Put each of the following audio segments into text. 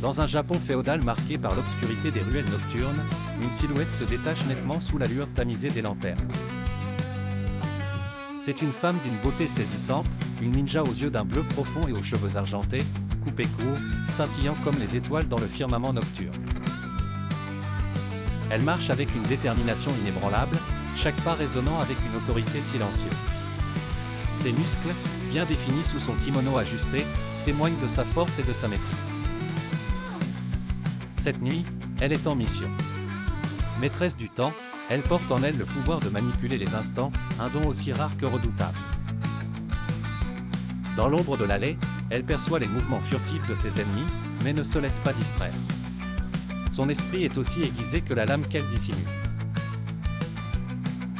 Dans un Japon féodal marqué par l'obscurité des ruelles nocturnes, une silhouette se détache nettement sous la lueur tamisée des lanternes. C'est une femme d'une beauté saisissante, une ninja aux yeux d'un bleu profond et aux cheveux argentés, coupés courts, scintillant comme les étoiles dans le firmament nocturne. Elle marche avec une détermination inébranlable, chaque pas résonnant avec une autorité silencieuse. Ses muscles, bien définis sous son kimono ajusté, témoignent de sa force et de sa maîtrise. Cette nuit, elle est en mission. Maîtresse du temps, elle porte en elle le pouvoir de manipuler les instants, un don aussi rare que redoutable. Dans l'ombre de l'allée, elle perçoit les mouvements furtifs de ses ennemis, mais ne se laisse pas distraire. Son esprit est aussi aiguisé que la lame qu'elle dissimule.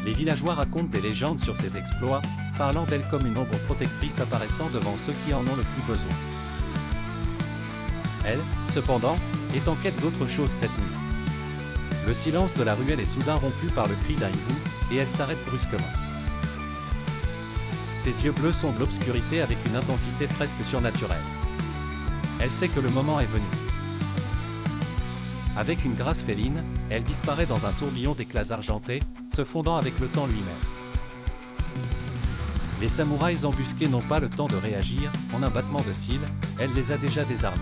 Les villageois racontent des légendes sur ses exploits, parlant d'elle comme une ombre protectrice apparaissant devant ceux qui en ont le plus besoin. Elle, cependant, est en quête d'autre chose cette nuit. Le silence de la ruelle est soudain rompu par le cri d'un hibou, et elle s'arrête brusquement. Ses yeux bleus sondent l'obscurité avec une intensité presque surnaturelle. Elle sait que le moment est venu. Avec une grâce féline, elle disparaît dans un tourbillon d'éclats argentés, se fondant avec le temps lui-même. Les samouraïs embusqués n'ont pas le temps de réagir, en un battement de cils, elle les a déjà désarmés.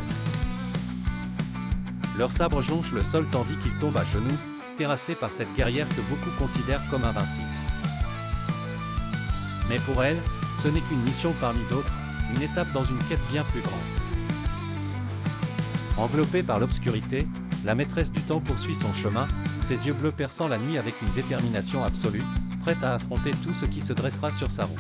Leurs sabres jonchent le sol tandis qu'ils tombent à genoux, terrassés par cette guerrière que beaucoup considèrent comme invincible. Mais pour elle, ce n'est qu'une mission parmi d'autres, une étape dans une quête bien plus grande. Enveloppée par l'obscurité, la maîtresse du temps poursuit son chemin, ses yeux bleus perçant la nuit avec une détermination absolue, prête à affronter tout ce qui se dressera sur sa route.